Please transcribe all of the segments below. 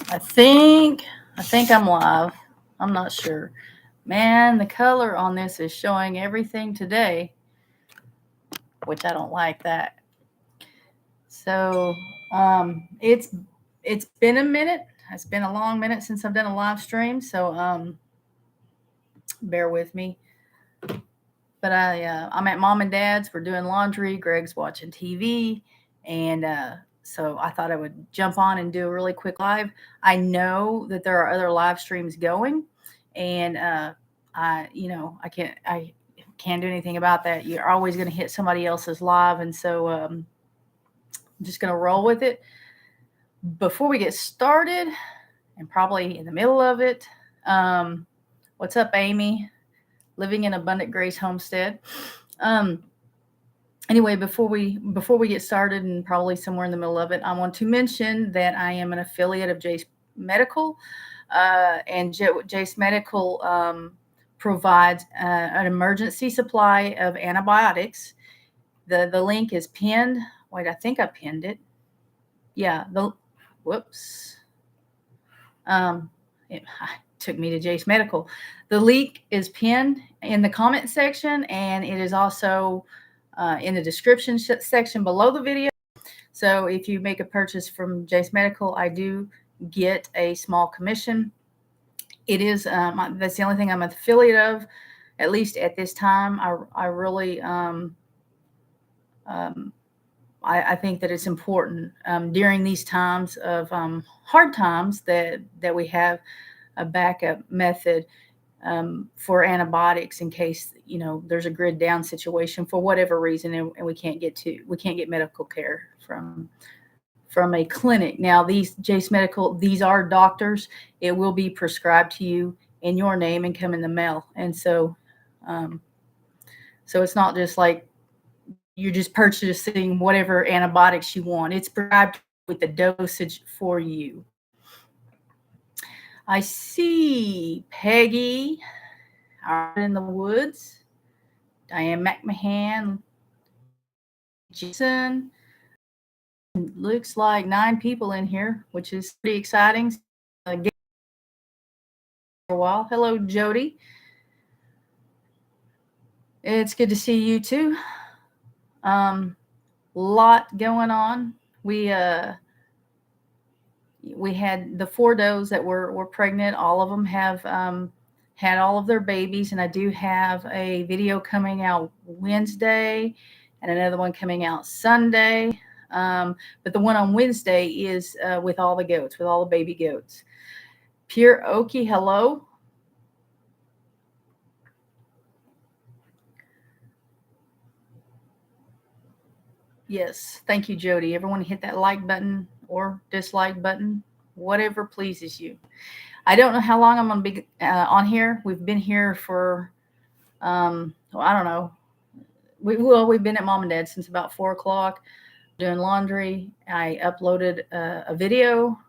I think I'm live. I'm not sure. Man, the color on this is showing everything today, which I don't like that. So it's been a minute. It's been a long minute since I've done a live stream. So bear with me. But I'm at mom and dad's. We're doing laundry. Greg's watching TV, and so I thought I would jump on and do a really quick live. I know that there are other live streams going, and I can't do anything about that. You're always going to hit somebody else's live, and so I'm just going to roll with it. Before we get started, and probably in the middle of it, what's up, Amy? Living in Abundant Grace Homestead. Anyway, before we get started, and probably somewhere in the middle of it, I want to mention that I am an affiliate of Jace Medical, and Jace Medical provides an emergency supply of antibiotics. The link is pinned. Wait, I think I pinned it. Yeah. Whoops. It took me to Jace Medical. The link is pinned in the comment section, and it is also in the description section below the video. So if you make a purchase from Jace Medical, I do get a small commission. It is that's the only thing I'm an affiliate of, at least at this time. I really I think that it's important during these times of hard times that we have a backup method for antibiotics in case there's a grid down situation for whatever reason, and we can't get medical care from a clinic. Now, these Jace Medical, these are doctors. It will be prescribed to you in your name and come in the mail, and so it's not just like you're just purchasing whatever antibiotics you want. It's prescribed with the dosage for you. I see Peggy out in the woods, Diane McMahon, Jason. Looks like 9 people in here, which is pretty exciting. For a while. Hello, Jody. It's good to see you too. Lot going on. We had the 4 does that were pregnant. All of them have had all of their babies, and I do have a video coming out Wednesday and another one coming out Sunday. But the one on Wednesday is with all the goats, with all the baby goats. Pure Okie, hello. Yes, thank you, Jody. Everyone hit that like button or dislike button, whatever pleases you. I don't know how long I'm going to be on here. We've been here for, I don't know. We've been at mom and dad since about 4 o'clock doing laundry. I uploaded a video.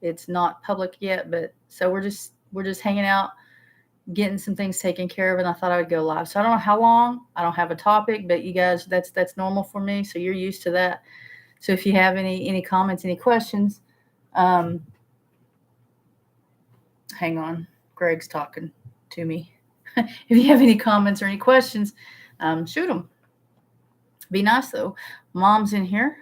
It's not public yet, but so we're just hanging out, getting some things taken care of, and I thought I would go live. So I don't know how long. I don't have a topic, but you guys, that's normal for me. So you're used to that. So if you have any comments, any questions, hang on. Greg's talking to me. If you have any comments or any questions, shoot them. Be nice though. Mom's in here.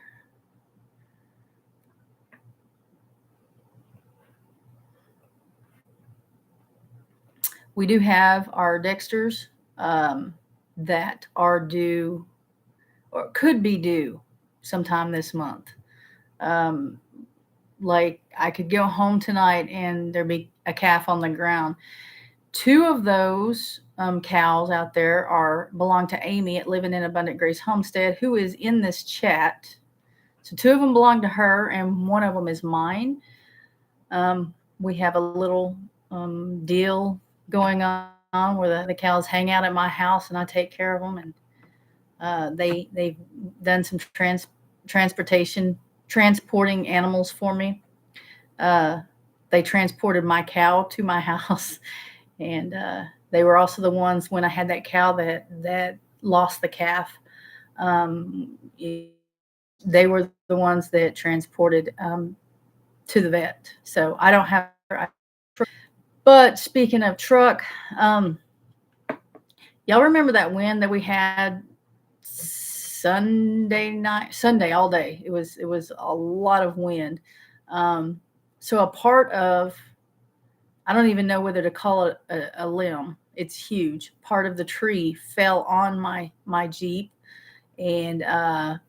We do have our Dexters that are due or could be due sometime this month. Like I could go home tonight and there'd be a calf on the ground. 2 of those cows out there belong to Amy at Living in Abundant Grace Homestead, who is in this chat. So 2 of them belong to her, and 1 of them is mine. We have a little deal going on where the cows hang out at my house, and I take care of them. And they've done some transporting animals for me. They transported my cow to my house, and they were also the ones when I had that cow that lost the calf. They were the ones that transported to the vet. So I don't have. But speaking of truck, y'all remember that wind that we had Sunday all day. It was a lot of wind. So a part of, I don't even know whether to call it a limb. It's huge. Part of the tree fell on my Jeep, and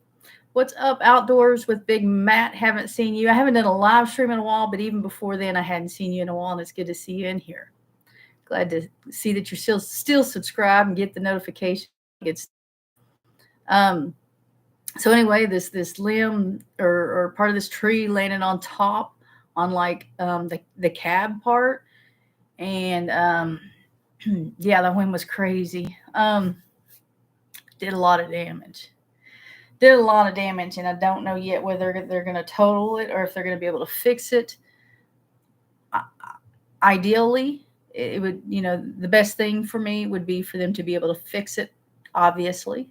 what's up, Outdoors with Big Matt? Haven't seen you. I haven't done a live stream in a while, but even before then, I hadn't seen you in a while, and it's good to see you in here. Glad to see that you're still subscribed and get the notification. Um, so anyway, this limb or part of this tree landed on top on like the cab part, and yeah, the wind was crazy. Did a lot of damage. And I don't know yet whether they're going to total it or if they're going to be able to fix it. Ideally, it would, the best thing for me would be for them to be able to fix it, obviously.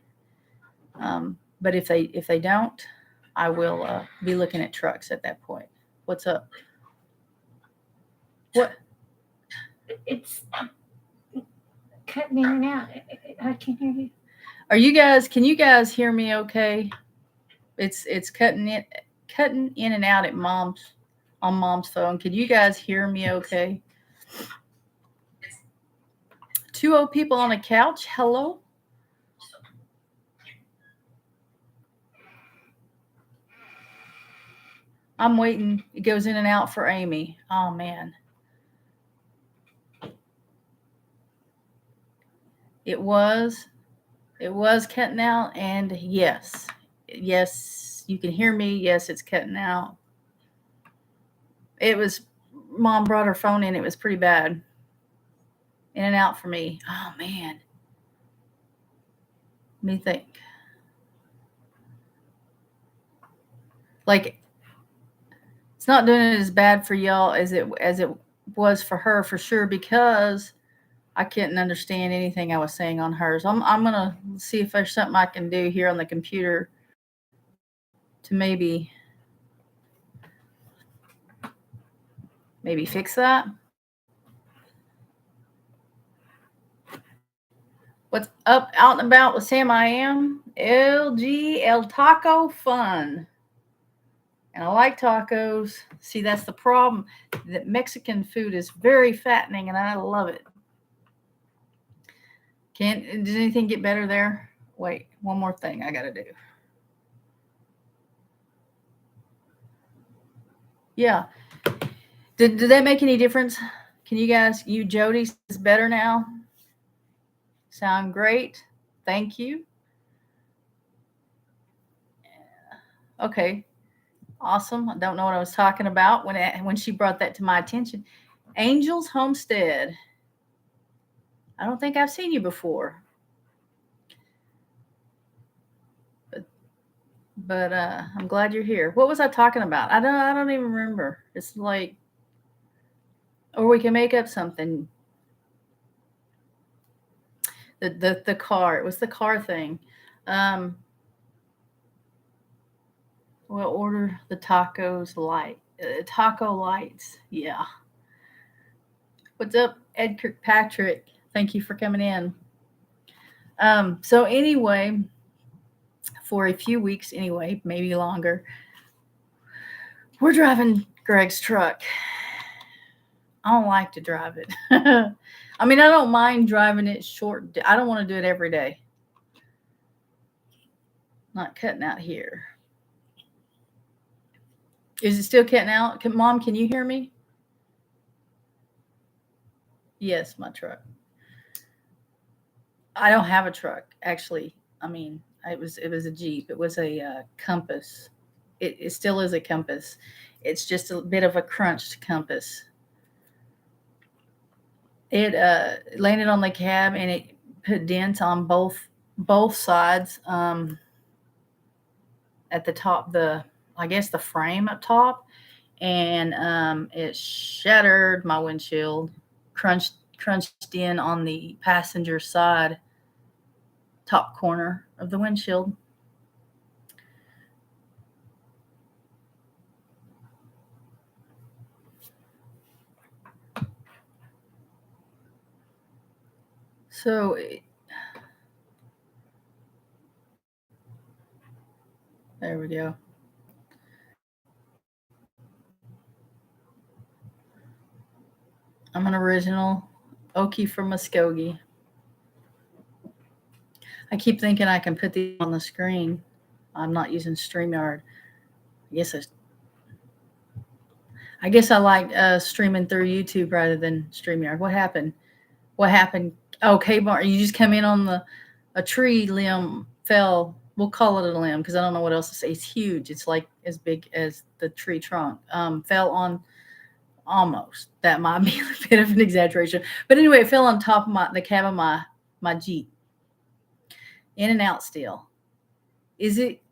But if they don't, I will be looking at trucks at that point. What's up? What? It's cutting in and out. I can't hear you. Can you guys hear me okay? It's cutting in and out on mom's phone. Can you guys hear me okay? 2 old people on a couch. Hello? I'm waiting. It goes in and out for Amy. Oh, man. It was cutting out, and yes, you can hear me. Yes, it's cutting out. Mom brought her phone in. It was pretty bad. In and out for me. Oh, man. Let me think. Like, it's not doing it as bad for y'all as it was for her, for sure, because I couldn't understand anything I was saying on hers. I'm gonna see if there's something I can do here on the computer to maybe fix that. What's up, out and about with Sam? I am LG El Taco Fun. And I like tacos. See, that's the problem. That Mexican food is very fattening, and I love it. Did anything get better there? Wait, one more thing I got to do. Yeah. Did that make any difference? Can you guys, Jody, is better now? Sound great. Thank you. Okay. Awesome. I don't know what I was talking about when she brought that to my attention. Angels Homestead. I don't think I've seen you before. But I'm glad you're here. What was I talking about? I don't even remember. It's like, or we can make up something. The car. It was the car thing. We'll order the tacos taco lights. Yeah. What's up, Ed Kirkpatrick? Thank you for coming in. So anyway, for a few weeks anyway, maybe longer, we're driving Greg's truck. I don't like to drive it. I mean, I don't mind driving it short. I don't want to do it every day. Not cutting out here. Is it still cutting out? Mom, can you hear me? Yes, my truck. I don't have a truck, actually. I mean, it was a Jeep. It was a Compass. It still is a Compass. It's just a bit of a crunched Compass. It landed on the cab, and it put dents on both sides. At the top, I guess the frame up top, and it shattered my windshield, crunched in on the passenger side top corner of the windshield. So there we go. I'm an original Okie from Muskogee. I keep thinking I can put these on the screen. I'm not using StreamYard. I guess I like streaming through YouTube rather than StreamYard. What happened? What happened? Oh, Kmart, you just come in on a tree limb fell. We'll call it a limb because I don't know what else to say. It's huge. It's like as big as the tree trunk. Fell on almost. That might be a bit of an exaggeration, but anyway, it fell on top of the cab of my Jeep. In and out still. Is it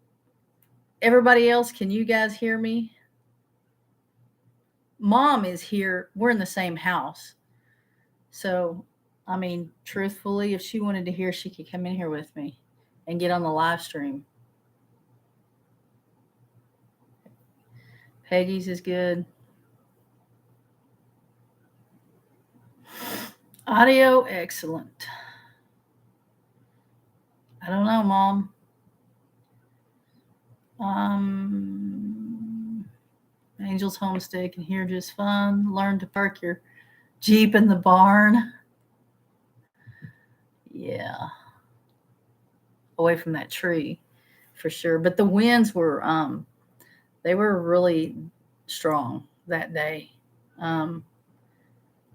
everybody else? Can you guys hear me? Mom is here. We're in the same house. So, I mean, truthfully, if she wanted to hear, she could come in here with me and get on the live stream. Peggy's is good. Audio excellent. I don't know, Mom. Angel's Homestead can hear just fine. Learn to park your Jeep in the barn. Yeah. Away from that tree for sure. But the winds were they were really strong that day.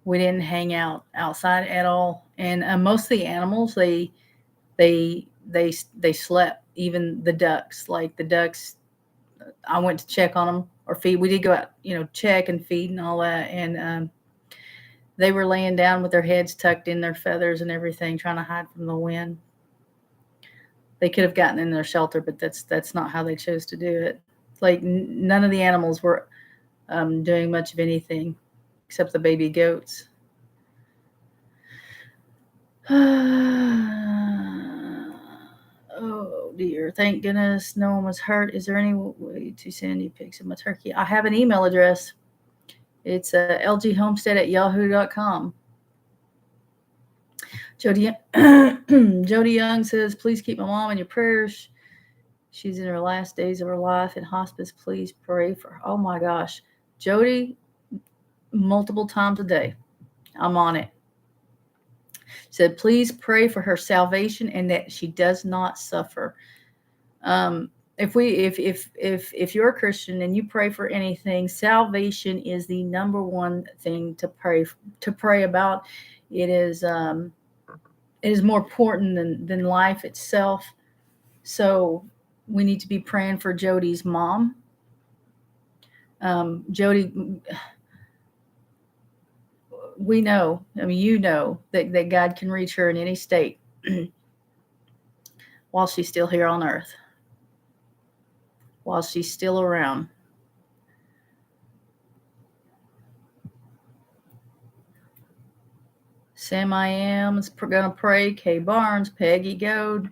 We didn't hang out outside at all, and most of the animals they slept. Even the ducks, like the ducks, I went to check on them or feed. We did go out, check and feed and all that, and they were laying down with their heads tucked in their feathers and everything, trying to hide from the wind. They could have gotten in their shelter, but that's not how they chose to do it. Like none of the animals were doing much of anything except the baby goats. Oh dear, thank goodness no one was hurt. Is there any way to send any pics of my turkey? I have an email address. It's lghomestead@yahoo.com. Jody Young says, please keep my mom in your prayers. She's in her last days of her life in hospice. Please pray for her. Oh my gosh. Jody, multiple times a day. I'm on it. Said, please pray for her salvation and that she does not suffer. If you're a Christian and you pray for anything, salvation is the number one thing to pray about. It is more important than life itself. So we need to be praying for Jody's mom. Jody, we know, that God can reach her in any state while she's still here on earth, while she's still around. Sam I am is going to pray. Kay Barnes, Peggy Goad.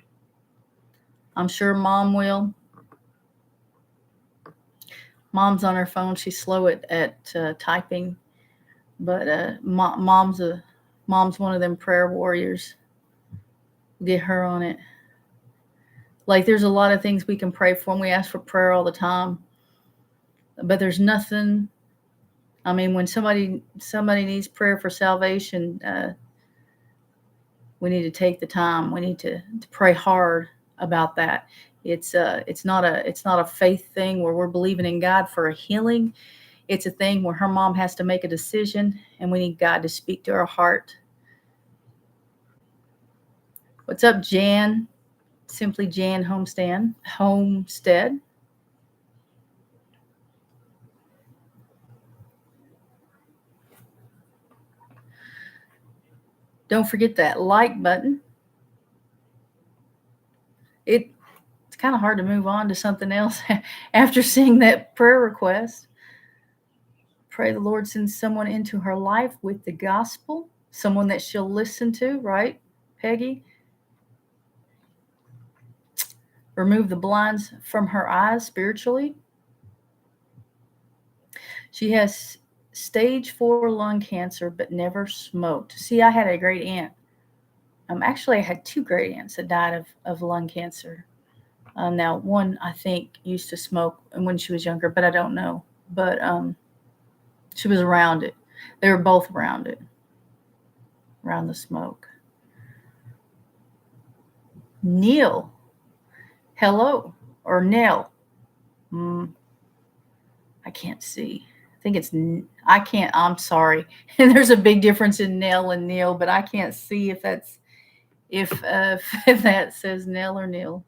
I'm sure Mom will. Mom's on her phone. She's slow at typing. But mom's one of them prayer warriors. Get her on it. Like there's a lot of things we can pray for, and we ask for prayer all the time. But there's nothing. I mean, when somebody needs prayer for salvation, we need to take the time. We need to pray hard about that. It's not a faith thing where we're believing in God for a healing. It's a thing where her mom has to make a decision, and we need God to speak to her heart. What's up, Jan? Simply Jan Homestead. Don't forget that like button. It's kind of hard to move on to something else after seeing that prayer request. Pray the Lord sends someone into her life with the gospel, someone that she'll listen to, right, Peggy? Remove the blinds from her eyes spiritually. She has stage 4 lung cancer, but never smoked. See, I had a great aunt Actually, I had 2 great aunts that died of lung cancer. Now, one I think used to smoke when she was younger, but I don't know. But she was around it. They were both around it, around the smoke. Neil, hello, or Nell. Mm, I can't see. I think it's I can't. I'm sorry. And there's a big difference in Nell and Neil, but I can't see if that's if that says Nell or Neil.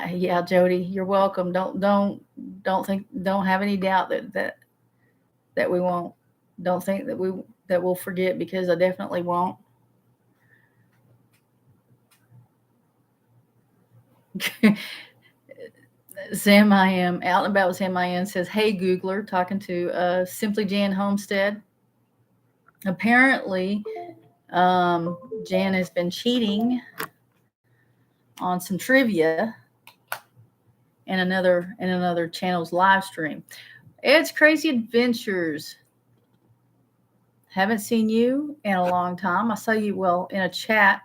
Yeah, Jody, you're welcome. Don't have any doubt that we won't. Don't think that we'll forget, because I definitely won't. Sam I am out and about with Sam I am says, "Hey Googler," talking to Simply Jan Homestead. Apparently, Jan has been cheating on some trivia in another channel's live stream. Ed's Crazy Adventures. Haven't seen you in a long time. I saw you, well, in a chat.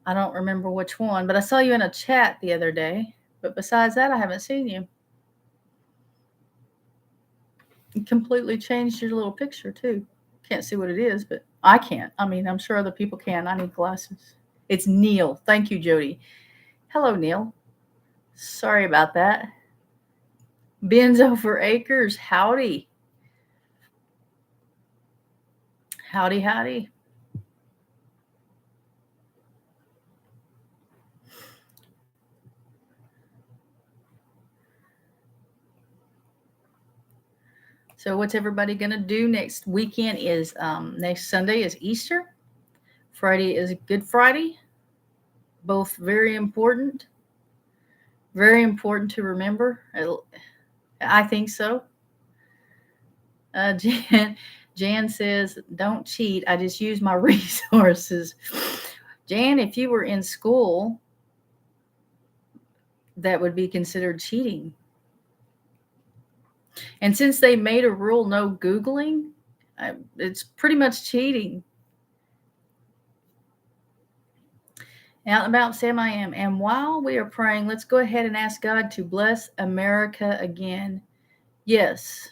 I don't remember which one, but I saw you in a chat the other day. But besides that, I haven't seen you. You completely changed your little picture too. Can't see what it is, but I can't. I mean, I'm sure other people can. I need glasses. It's Neil. Thank you, Jody. Hello, Neil. Sorry about that. Bins over acres. Howdy. Howdy, howdy. So what's everybody going to do next weekend? Is next Sunday is Easter. Friday is Good Friday. Both very important. Very important to remember. I think so. Jan says, "Don't cheat. I just use my resources." Jan, if you were in school, that would be considered cheating. And since they made a rule, no Googling, it's pretty much cheating. Out and about, Sam I am. And while we are praying, let's go ahead and ask God to bless America again. Yes.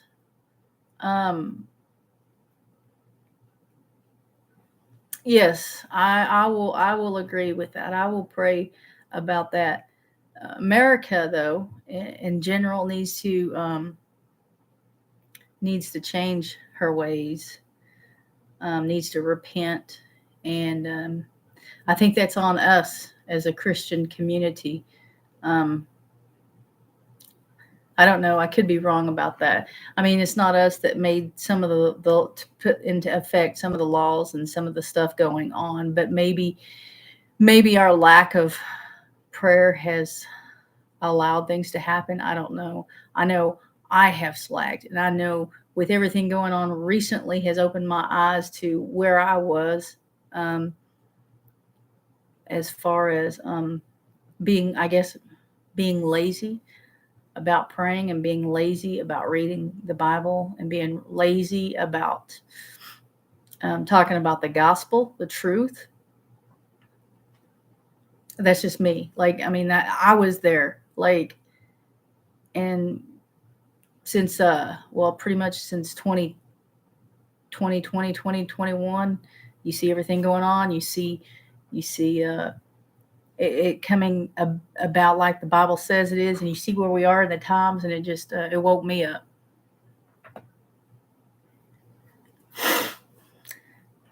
Yes, I will agree with that. I will pray about that. America, though, in general, needs to change her ways, needs to repent, and I think that's on us as a Christian community. I don't know. I could be wrong about that. I mean, it's not us that made some of the to put into effect some of the laws and some of the stuff going on, but maybe our lack of prayer has allowed things to happen. I don't know. I know I have slacked, and I know with everything going on recently has opened my eyes to where I was, as far as being lazy about praying, and being lazy about reading the Bible, and being lazy about talking about the gospel, the truth. That's just me. Like, I mean, that I was there, like, and since pretty much since 2021, you see everything going on. You see it coming about like the Bible says it is, and you see where we are in the times, and it just it woke me up.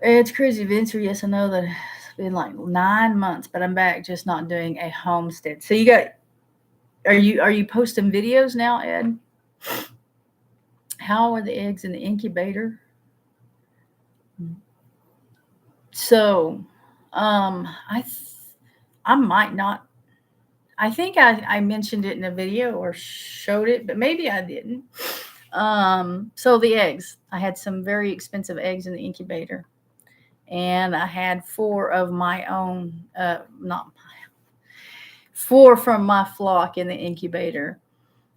It's crazy, Vince. Yes, I know that it's been like 9 months, but I'm back, just not doing a homestead. So are you posting videos now, Ed? How are the eggs in the incubator? So, I might not. I think I mentioned it in a video or showed it, but maybe I didn't. So the eggs, I had some very expensive eggs in the incubator, and I had 4 of my own, not 4 from my flock in the incubator.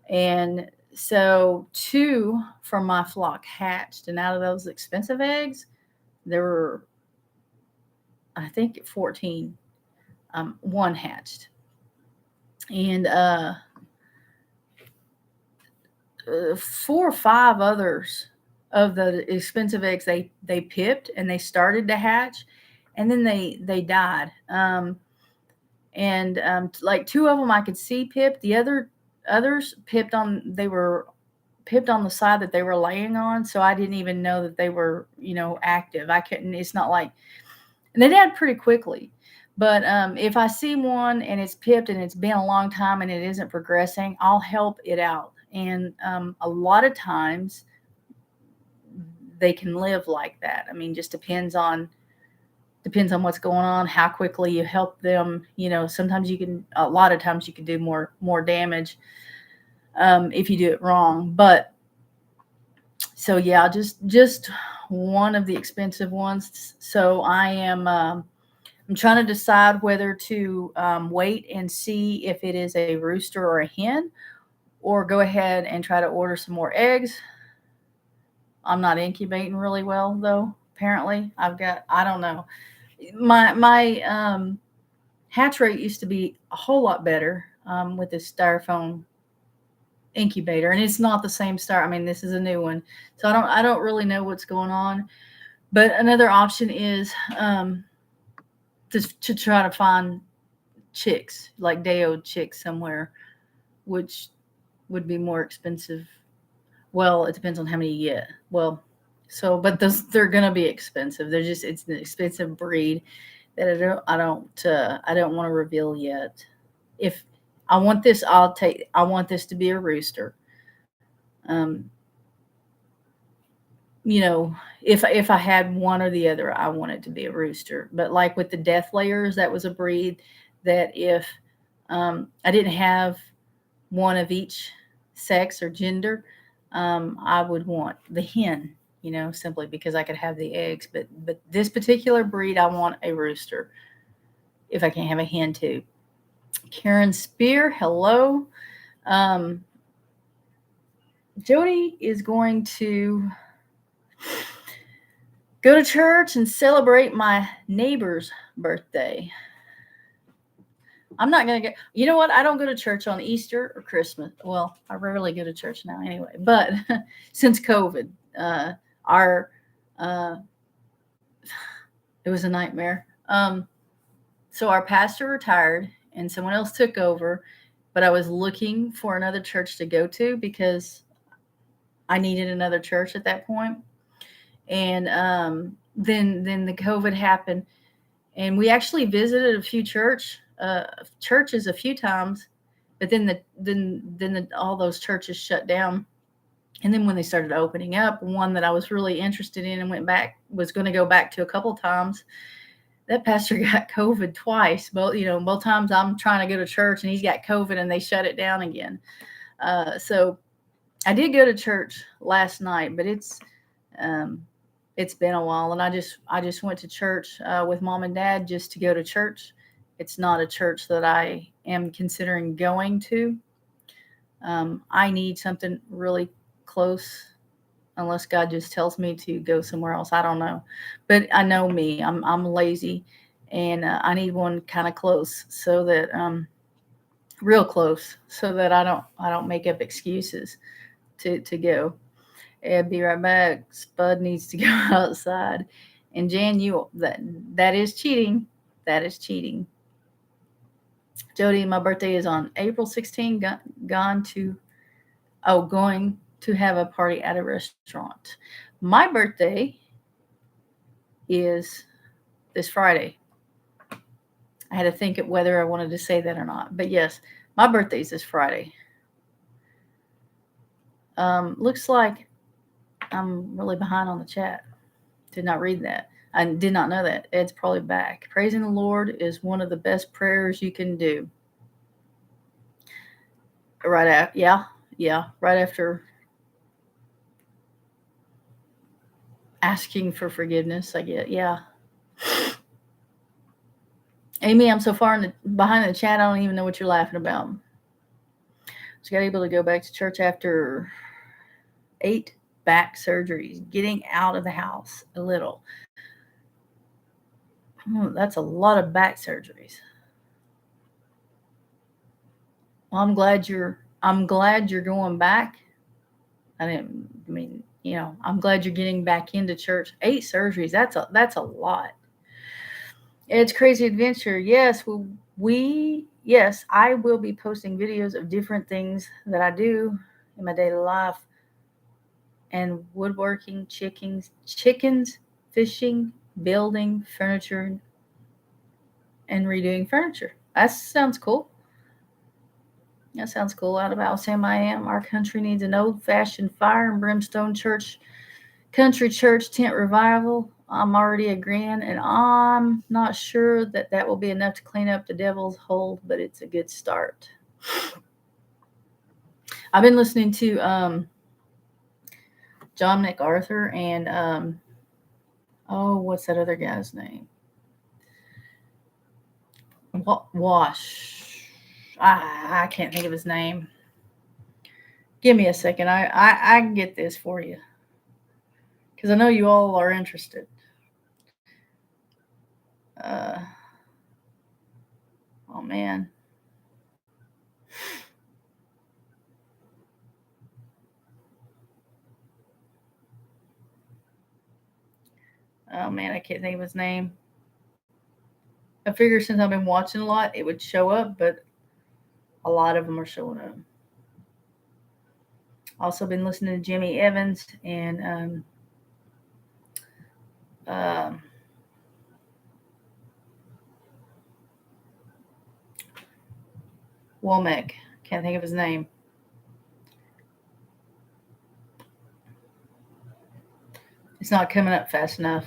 And so 2 from my flock hatched, and out of those expensive eggs, there were, I think, 14. One hatched, and 4 or 5 others of the expensive eggs they pipped and they started to hatch, and then they died. And like 2 of them I could see pipped. The others pipped on they were pipped on the side that they were laying on, so I didn't even know that they were active. I couldn't. It's not like, and they died pretty quickly. But if I see one and it's pipped and it's been a long time and it isn't progressing, I'll help it out. And a lot of times they can live like that. I mean, just depends on what's going on, how quickly you help them. Sometimes you can, a lot of times you can do more damage if you do it wrong. But so yeah, just one of the expensive ones. So I'm trying to decide whether to wait and see if it is a rooster or a hen, or go ahead and try to order some more eggs. I'm not incubating really well though. Apparently, I don't know. My hatch rate used to be a whole lot better with this styrofoam incubator, and it's not the same I mean, this is a new one, so I don't really know what's going on. But another option is to try to find chicks, like day-old chicks somewhere, which would be more expensive. Well, it depends on how many you get. Well, so but they're gonna be expensive. It's an expensive breed that I don't want to reveal yet. If I want this, I want this to be a rooster. Um, if I had one or the other, I want it to be a rooster. But like with the death layers, that was a breed that if I didn't have one of each sex or gender, I would want the hen. Simply because I could have the eggs. But this particular breed, I want a rooster. If I can't have a hen too. Karen Spear, hello. Um, Jody is going to go to church and celebrate my neighbor's birthday. I'm not going to get, you know what? I don't go to church on Easter or Christmas. Well, I rarely go to church now anyway, but since COVID, our, uh, it was a nightmare. So our pastor retired and someone else took over, but I was looking for another church to go to because I needed another church at that point. And then the COVID happened, and we actually visited a few churches a few times, but then all those churches shut down. And then when they started opening up, one that I was really interested in and was going to go back to a couple times, that pastor got COVID twice. Both times I'm trying to go to church and he's got COVID and they shut it down again. So I did go to church last night, but it's been a while, and I just went to church with mom and dad just to go to church. It's not a church that I am considering going to. I need something really close, unless God just tells me to go somewhere else. I don't know, but I know me. I'm lazy, and I need one kind of close, so that real close, so that I don't make up excuses to go. And be right back. Spud needs to go outside. And Jan, that is cheating. That is cheating. Jody, my birthday is on April 16. Going to have a party at a restaurant. My birthday is this Friday. I had to think of whether I wanted to say that or not. But yes, my birthday is this Friday. Looks like I'm really behind on the chat. Did not read that. I did not know that. Ed's probably back. Praising the Lord is one of the best prayers you can do. Right after, yeah, right after asking for forgiveness, I get, yeah. Amy, I'm so far behind the chat, I don't even know what you're laughing about. Just got able to go back to church after 8 back surgeries, getting out of the house a little. That's a lot of back surgeries. Well, I'm glad you're going back. I mean, I'm glad you're getting back into church. 8 surgeries, that's a lot. It's crazy adventure. Yes, yes, I will be posting videos of different things that I do in my daily life, and woodworking, chickens, fishing, building furniture, and redoing furniture. That sounds cool. That sounds cool. Out about Sam I am. Our country needs an old-fashioned fire and brimstone country church tent revival. I'm already agreeing, and I'm not sure that that will be enough to clean up the devil's hold, but it's a good start. I've been listening to John MacArthur and oh, what's that other guy's name? Wash. I can't think of his name. Give me a second. I can get this for you because I know you all are interested. Uh, oh man. Oh man, I can't think of his name. I figure since I've been watching a lot, it would show up, but a lot of them are showing up. Also been listening to Jimmy Evans and um, Womack. Can't think of his name. It's not coming up fast enough.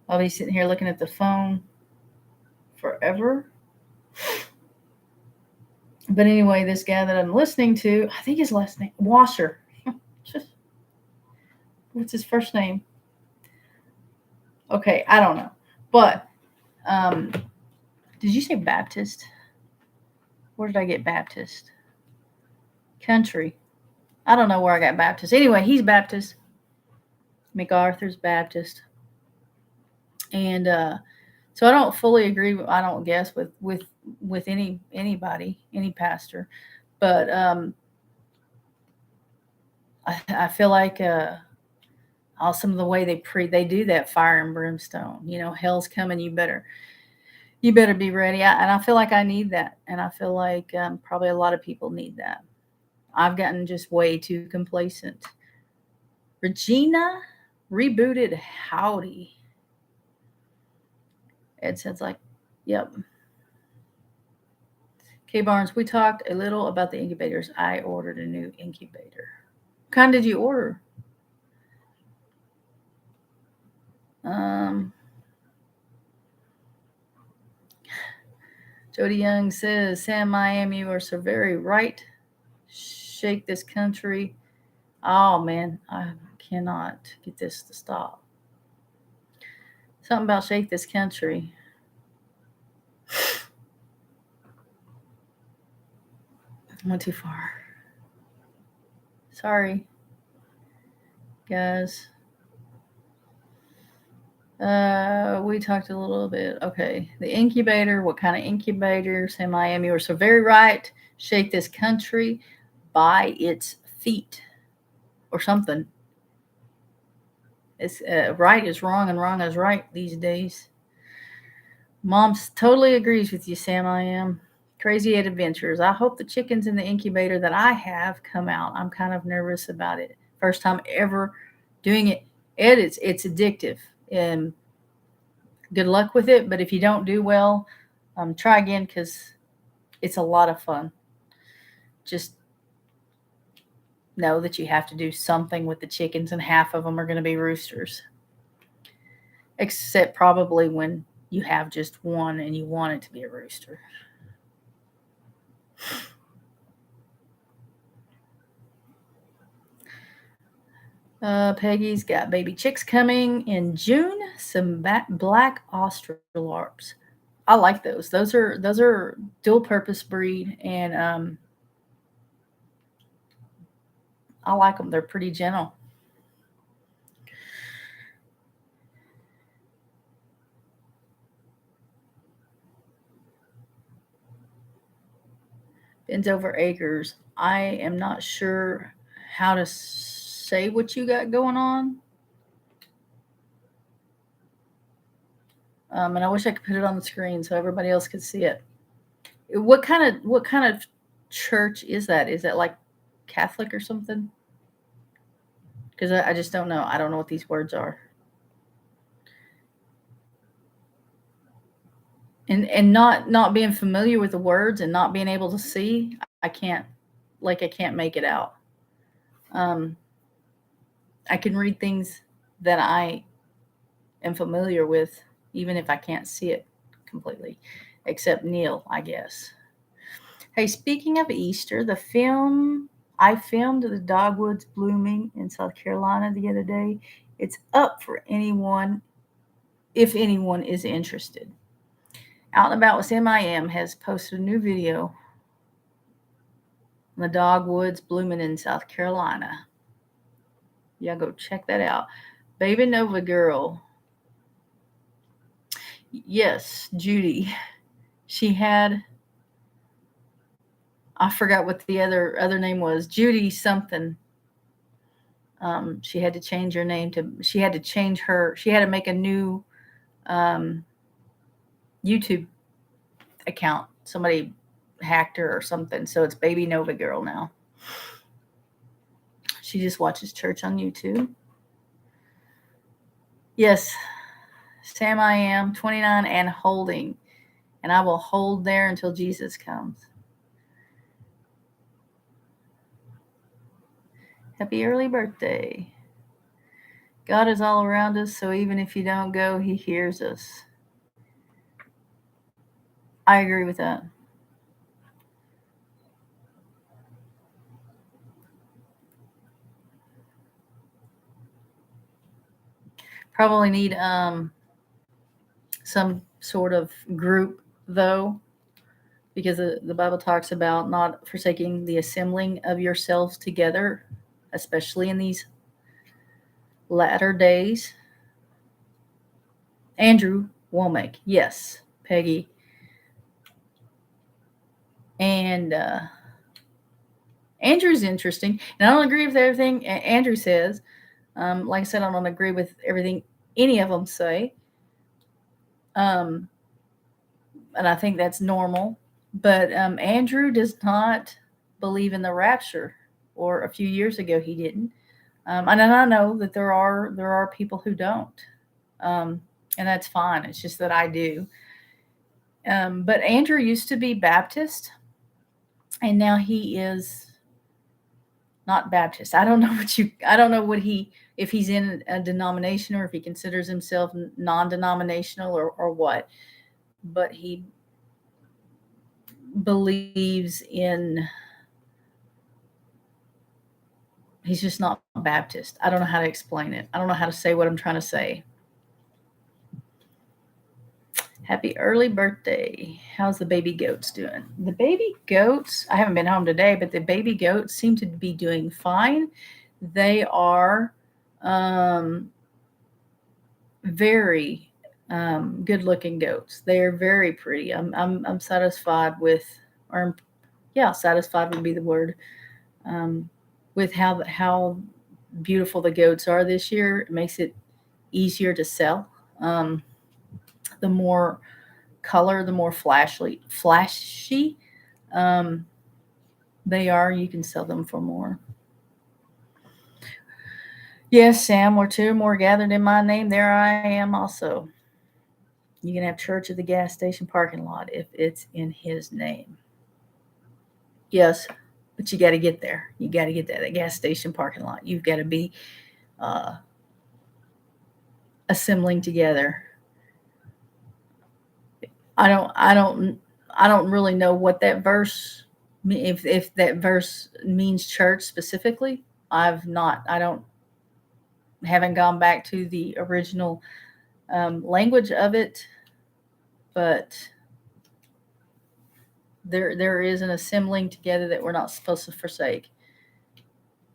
I'll be sitting here looking at the phone forever. But anyway, this guy that I'm listening to, I think his last name Washer. What's his first name? Okay, I don't know. But um, did you say Baptist? Where did I get Baptist? Country. I don't know where I got Baptist. Anyway, he's Baptist. MacArthur's Baptist, and so I don't fully agree. I don't guess with anybody, any pastor, but I feel like some of the way they do that fire and brimstone. Hell's coming. You better be ready. And I feel like I need that, and I feel like probably a lot of people need that. I've gotten just way too complacent. Regina rebooted. Howdy. Ed says like, yep. K Barnes, we talked a little about the incubators. I ordered a new incubator. What kind did you order? Um, Jody Young says, Sam Miami, you are so very right. Shake this country. Oh man, I cannot get this to stop. Something about shake this country. Went too far. Sorry, guys. We talked a little bit. Okay, the incubator. What kind of incubator? Sam Miami, you are so very right. Shake this country by its feet, or something. It's right is wrong and wrong is right these days. Mom totally agrees with you, Sam. I am crazy at adventures. I hope the chickens in the incubator that I have come out. I'm kind of nervous about it. First time ever doing it. It's addictive. And good luck with it. But if you don't do well, try again because it's a lot of fun. Just know that you have to do something with the chickens, and half of them are going to be roosters. Except probably when you have just one and you want it to be a rooster. Peggy's got baby chicks coming in June. Some black Australorps. I like those. Those are dual purpose breed, and I like them. They're pretty gentle. . Bends over acres. I am not sure how to say what you got going on. And I wish I could put it on the screen so everybody else could see it. What kind of church is that? Is that like Catholic or something? Because I just don't know. I don't know what these words are. And not being familiar with the words and not being able to see, I can't make it out. Um, I can read things that I am familiar with, even if I can't see it completely, except Neil, I guess. Hey, speaking of Easter, I filmed the dogwoods blooming in South Carolina the other day. It's up for anyone, if anyone is interested. Out and About with MIM has posted a new video on the dogwoods blooming in South Carolina. Y'all go check that out. Baby Nova Girl. Yes, Judy. She had, I forgot what the other name was. Judy something. She had to change her name to. She had to change her. She had to make a new um, YouTube account. Somebody hacked her or something, so it's Baby Nova Girl now. She just watches church on YouTube. Yes, Sam, I am 29 and holding, and I will hold there until Jesus comes. Happy early birthday. God is all around us, so even if you don't go, He hears us. I agree with that. Probably need some sort of group, though, because the Bible talks about not forsaking the assembling of yourselves together, especially in these latter days. Andrew Womack, yes, Peggy. And Andrew's interesting. And I don't agree with everything Andrew says. Like I said, I don't agree with everything any of them say. Um, and I think that's normal. But Andrew does not believe in the rapture, or a few years ago he didn't. And I know that there are people who don't, and that's fine. It's just that I do. But Andrew used to be Baptist, and now he is not Baptist. I don't know what you. I don't know what he, if he's in a denomination or if he considers himself non-denominational or what. But he believes in. He's just not Baptist. I don't know how to explain it. I don't know how to say what I'm trying to say. Happy early birthday. How's the baby goats doing? The baby goats, I haven't been home today, but the baby goats seem to be doing fine. They are very good looking goats. They are very pretty. I'm satisfied with, or yeah, satisfied would be the word, with how beautiful the goats are this year. It makes it easier to sell. The more color, the more flashy um, they are, you can sell them for more. Yes, Sam, where two or more gathered in my name, there I am also. You can have church at the gas station parking lot if it's in His name. Yes, but you got to get there. You got to get there, that gas station parking lot. You've got to be uh, assembling together. I don't really know what that verse, if that verse means church specifically. I don't haven't gone back to the original language of it, but there is an assembling together that we're not supposed to forsake.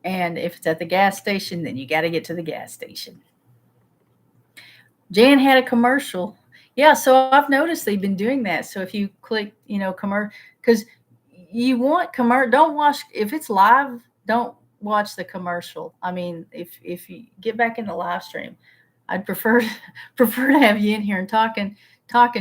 And if it's at the gas station, then you got to get to the gas station. Jan had a commercial. Yeah, so I've noticed they've been doing that. So if you click, commercial, because you want don't watch if it's live, don't watch the commercial. I mean, if you get back in the live stream, I'd prefer prefer to have you in here and talking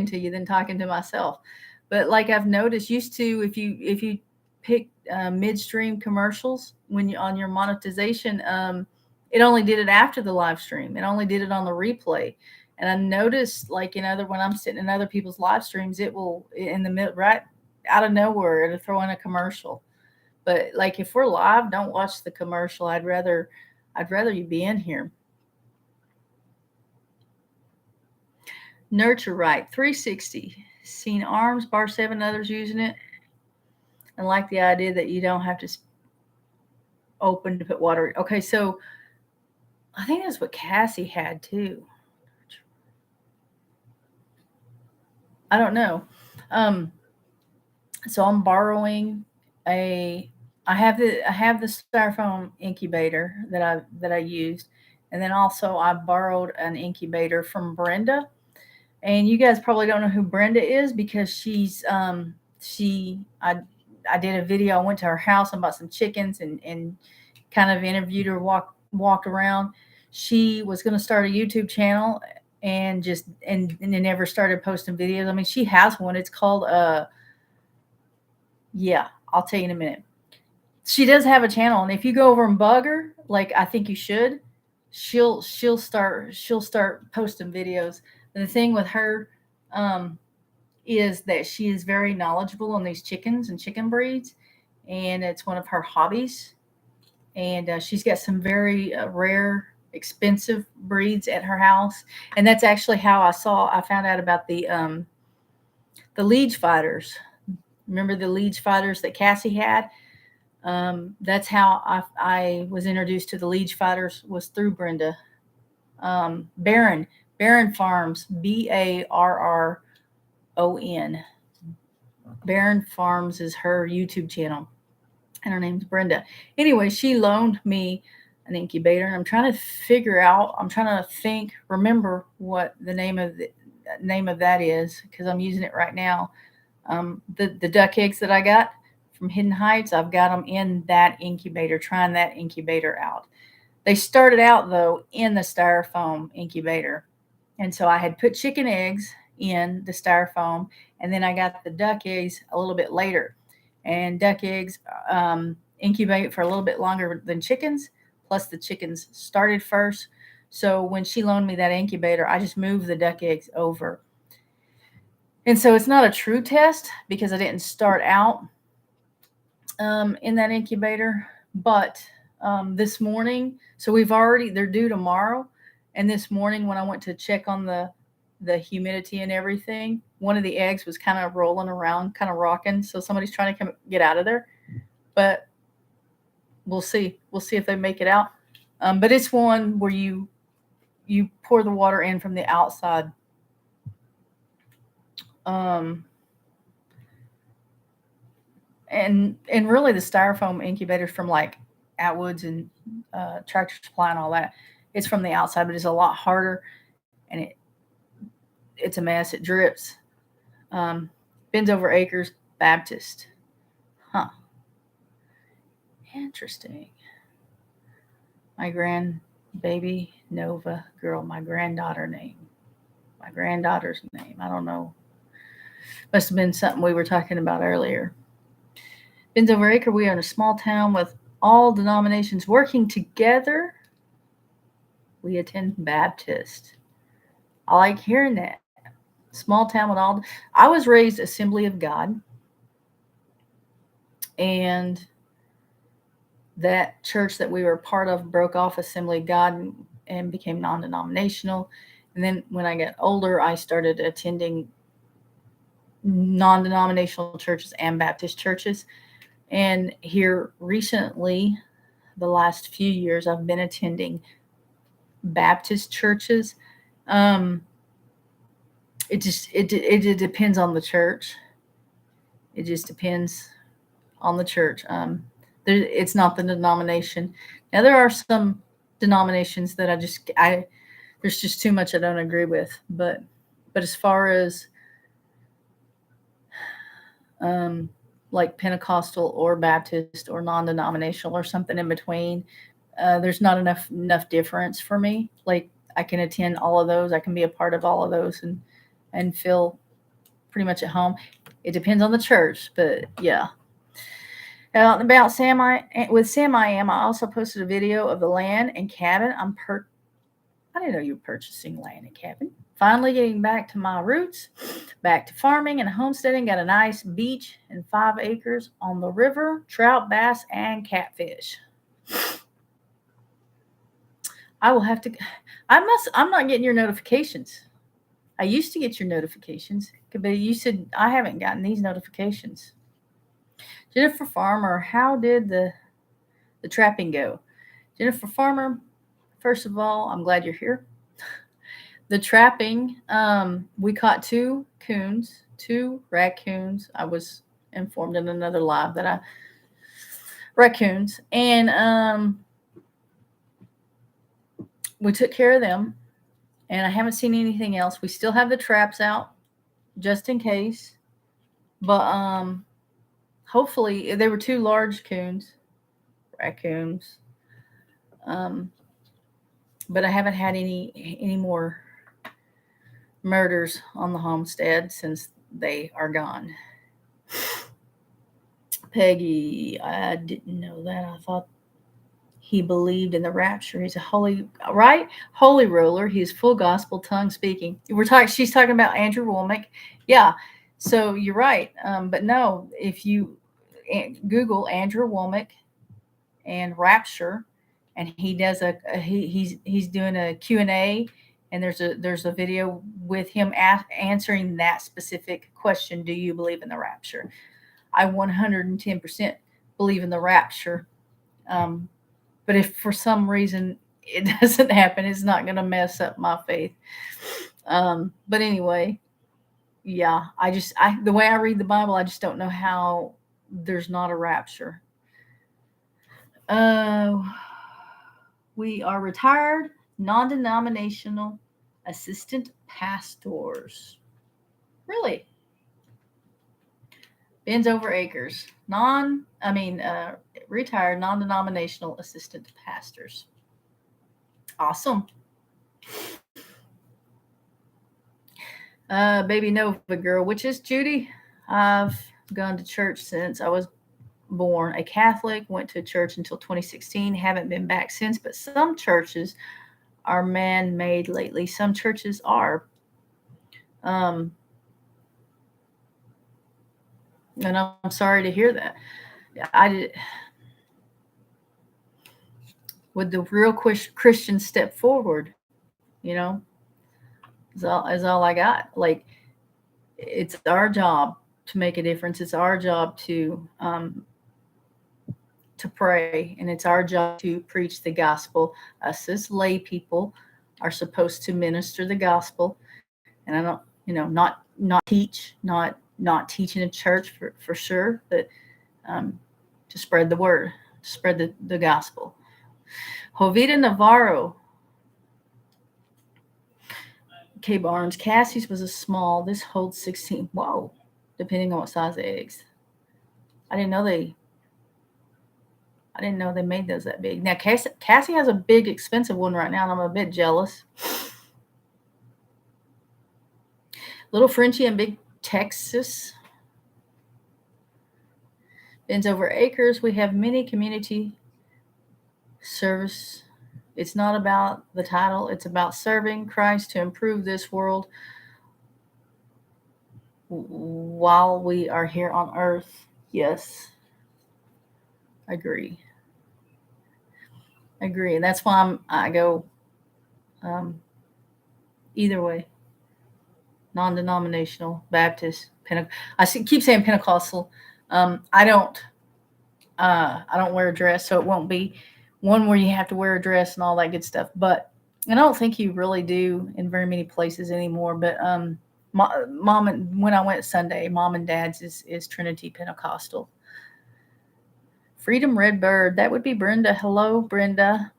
to you than talking to myself. But like I've noticed, used to if you pick midstream commercials when you on your monetization, it only did it after the live stream. It only did it on the replay. And I noticed, like in other when I'm sitting in other people's live streams, it will in the mid right out of nowhere it'll throw in a commercial. But like if we're live, don't watch the commercial. I'd rather you be in here. Nurture Right 360. Seen Arms, Bar 7, others using it. And like the idea that you don't have to open to put water. Okay, so I think that's what Cassie had too. I don't know. Um, so I'm borrowing a. I have the styrofoam incubator that I used, and then also I borrowed an incubator from Brenda. And you guys probably don't know who Brenda is because she I did a video. I went to her house and bought some chickens and kind of interviewed her, walked around. She was going to start a YouTube channel and and then never started posting videos. I mean, she has one. It's called yeah, I'll tell you in a minute. She does have a channel, and if you go over and bug her, like I think you should, she'll start posting videos. And the thing with her um, is that she is very knowledgeable on these chickens and chicken breeds, and it's one of her hobbies. And she's got some very rare, expensive breeds at her house, and that's actually how I found out about the liege fighters. Remember the liege fighters that Cassie had? That's how I was introduced to the liege fighters was through Brenda. Barron Farms, Barron. Barron Farms is her YouTube channel, and her name's Brenda. Anyway, she loaned me an incubator, and I'm trying to remember what the name of that is because I'm using it right now. The duck eggs that I got from Hidden Heights, I've got them in that incubator, trying that incubator out. They started out though in the styrofoam incubator. And so I had put chicken eggs in the styrofoam, and then I got the duck eggs a little bit later. And duck eggs incubate for a little bit longer than chickens, plus the chickens started first. So when she loaned me that incubator, I just moved the duck eggs over. And so it's not a true test because I didn't start out in that incubator. But this morning, so they're due tomorrow. And this morning, when I went to check on the humidity and everything, one of the eggs was kind of rolling around, kind of rocking. So somebody's trying to get out of there. But we'll see. We'll see if they make it out. But it's one where you pour the water in from the outside. And really the styrofoam incubators from like Atwoods and Tractor Supply and all that, it's from the outside, but it's a lot harder, and it's a mess. It drips. Bends Over Acres Baptist. Huh. Interesting. My grandbaby Nova girl, my granddaughter's name. I don't know. Must have been something we were talking about earlier. Bends Over Acre, we are in a small town with all denominations working together. We attend Baptist. I like hearing that. Small town with all. I was raised Assembly of God, and that church that we were part of broke off Assembly of God and became non-denominational. And then when I got older, I started attending non-denominational churches and Baptist churches. And here recently, the last few years, I've been attending Baptist churches. It depends on the church. It just depends on the church. It's not the denomination. Now there are some denominations that there's just too much I don't agree with. But as far as like Pentecostal or Baptist or non-denominational or something in between. There's not enough difference for me. Like I can attend all of those. I can be a part of all of those and feel pretty much at home. It depends on the church, but yeah. About Sam, with Sam I am. I also posted a video of the land and cabin I didn't know you were purchasing land and cabin. Finally getting back to my roots, back to farming and homesteading. Got a nice beach and 5 acres on the river, trout, bass, and catfish. I will have to. I'm not getting your notifications. I used to get your notifications, but you said I haven't gotten these notifications. Jennifer Farmer, how did the trapping go? Jennifer Farmer, first of all, I'm glad you're here. The trapping, we caught 2 coons, 2 raccoons. I was informed in another live that raccoons, and we took care of them. And I haven't seen anything else. We still have the traps out just in case, but hopefully they were 2 large raccoons. But I haven't had any more murders on the homestead since they are gone. Peggy, I didn't know that. I thought he believed in the rapture. He's a holy roller. He's full gospel tongue speaking. She's talking about Andrew Womack. Yeah. So you're right. But no, if you Google Andrew Womack and rapture, and he does he's doing a Q&A, and there's a video with him answering that specific question. Do you believe in the rapture? I 110% believe in the rapture. But if for some reason it doesn't happen, it's not going to mess up my faith. But anyway, yeah, the way I read the Bible, I just don't know how there's not a rapture. We are retired non-denominational assistant pastors. Really? Bends over acres. Retired non-denominational assistant pastors. Awesome. Baby Nova girl, which is Judy. I've gone to church since I was born. A Catholic, went to church until 2016. Haven't been back since, but some churches are man-made lately. Some churches are. And I'm sorry to hear that. Would the real Christians step forward? Is all I got. Like, it's our job to make a difference. It's our job to pray, and it's our job to preach the gospel. Us as lay people are supposed to minister the gospel, and I don't, not teach, not teach in a church for sure, but to spread the word, to spread the gospel. Jovita Navarro. K Barnes, Cassie's was a small. This holds 16. Whoa, depending on what size of eggs. I didn't know they made those that big. Now Cassie has a big, expensive one right now, and I'm a bit jealous. Little Frenchie in Big Texas. Bends over acres. We have many community service. It's not about the title. It's about serving Christ to improve this world while we are here on earth. Yes. Agree. And that's why I go either way. Non-denominational, Baptist, I keep saying Pentecostal. I don't wear a dress, so it won't be one where you have to wear a dress and all that good stuff. But I don't think you really do in very many places anymore. But when I went Sunday, Mom and Dad's is Trinity Pentecostal. Freedom Redbird, that would be Brenda. Hello, Brenda.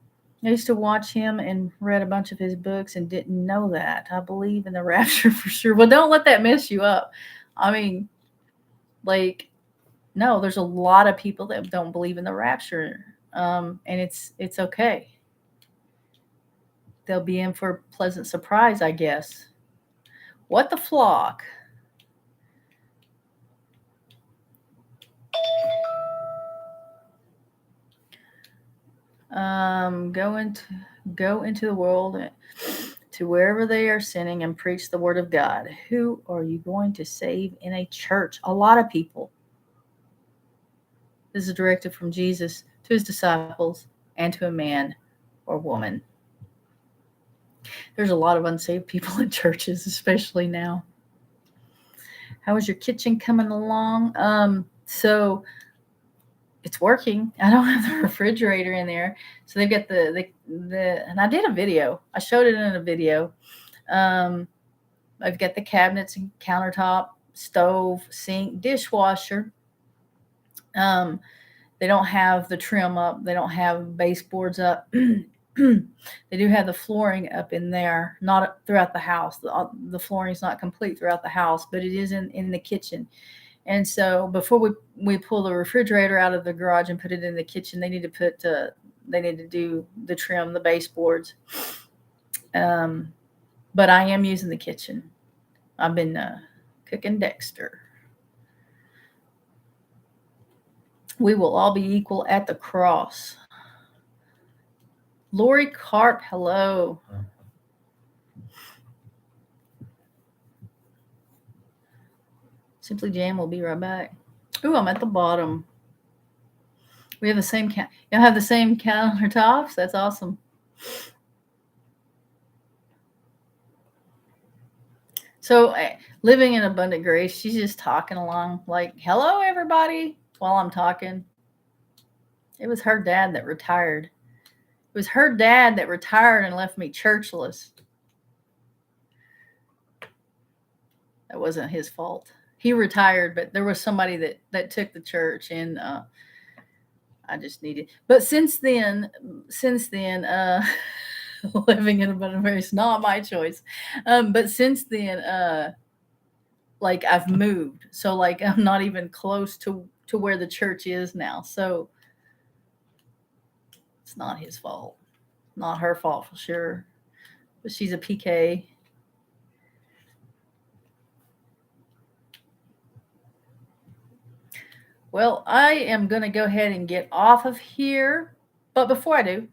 I used to watch him and read a bunch of his books and didn't know that. I believe in the rapture for sure. Well, don't let that mess you up. I mean, like, No, there's a lot of people that don't believe in the rapture, and it's okay. They'll be in for a pleasant surprise, I guess. What the flock? Go into the world, to wherever they are sinning, and preach the word of God. Who are you going to save in a church? A lot of people. This is directed from Jesus to his disciples and to a man or woman. There's a lot of unsaved people in churches, especially now. How is your kitchen coming along? So it's working. I don't have the refrigerator in there, so they've got and I did a video. I showed it in a video. Um, I've got the cabinets and countertop, stove, sink, dishwasher. Um, they don't have the trim up. They don't have baseboards up. They do have the flooring up in there, not throughout the house. The flooring is not complete throughout the house, but it is in the kitchen. And so before we pull the refrigerator out of the garage and put it in the kitchen, they need to do the trim, the baseboards. But I am using the kitchen. I've been cooking Dexter. We will all be equal at the cross. Lorie Carp, hello. Simply Jam will be right back. Ooh, I'm at the bottom. We have the same y'all have the same countertops? That's awesome. So, living in abundant grace, she's just talking along like, hello, everybody, while I'm talking. It was her dad that retired. It was her dad that retired and left me churchless. That wasn't his fault. He retired, but there was somebody that took the church, and I just needed. But since then, living in abundant grace, not my choice. But since then, like I've moved, so like I'm not even close to where the church is now. So it's not his fault, not her fault for sure. But she's a PK. Well, I am going to go ahead and get off of here. But before I do,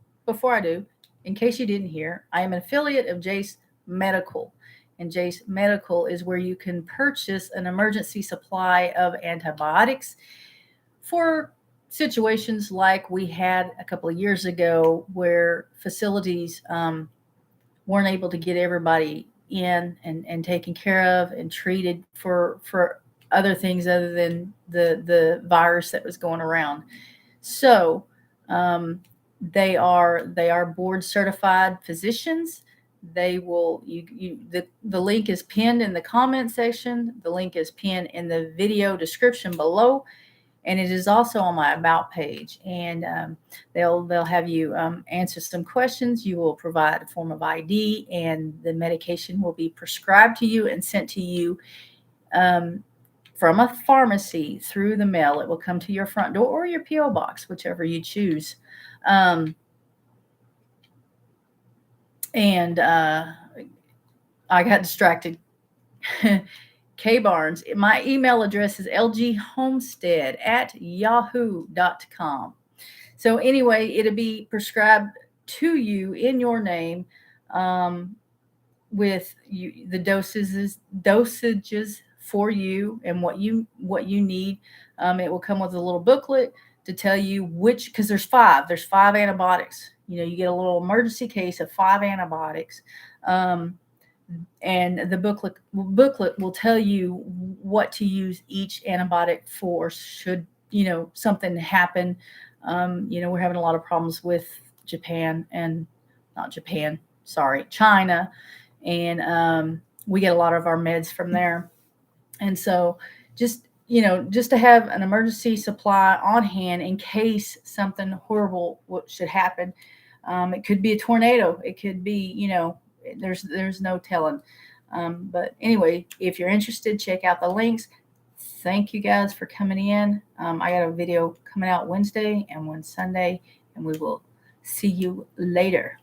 in case you didn't hear, I am an affiliate of Jace Medical. And Jace Medical is where you can purchase an emergency supply of antibiotics for situations like we had a couple of years ago where facilities weren't able to get everybody in and taken care of and treated for other things other than the virus that was going around. So they are board certified physicians. They will the link is pinned in the comment section. The link is pinned in the video description below, and it is also on my about page. And they'll have you answer some questions. You will provide a form of ID, and the medication will be prescribed to you and sent to you from a pharmacy through the mail. It will come to your front door or your P.O. box, whichever you choose. And I got distracted. K Barnes. My email address is lghomestead@yahoo.com. So anyway, it'll be prescribed to you in your name with the dosages for you and what you need. It will come with a little booklet to tell you which, because there's five antibiotics. You get a little emergency case of 5 antibiotics. And the booklet will tell you what to use each antibiotic for should something happen. We're having a lot of problems with China, and we get a lot of our meds from there. And so just to have an emergency supply on hand in case something horrible should happen. It could be a tornado. It could be, there's no telling. But anyway, if you're interested, check out the links. Thank you guys for coming in. I got a video coming out Wednesday and one Sunday, and we will see you later.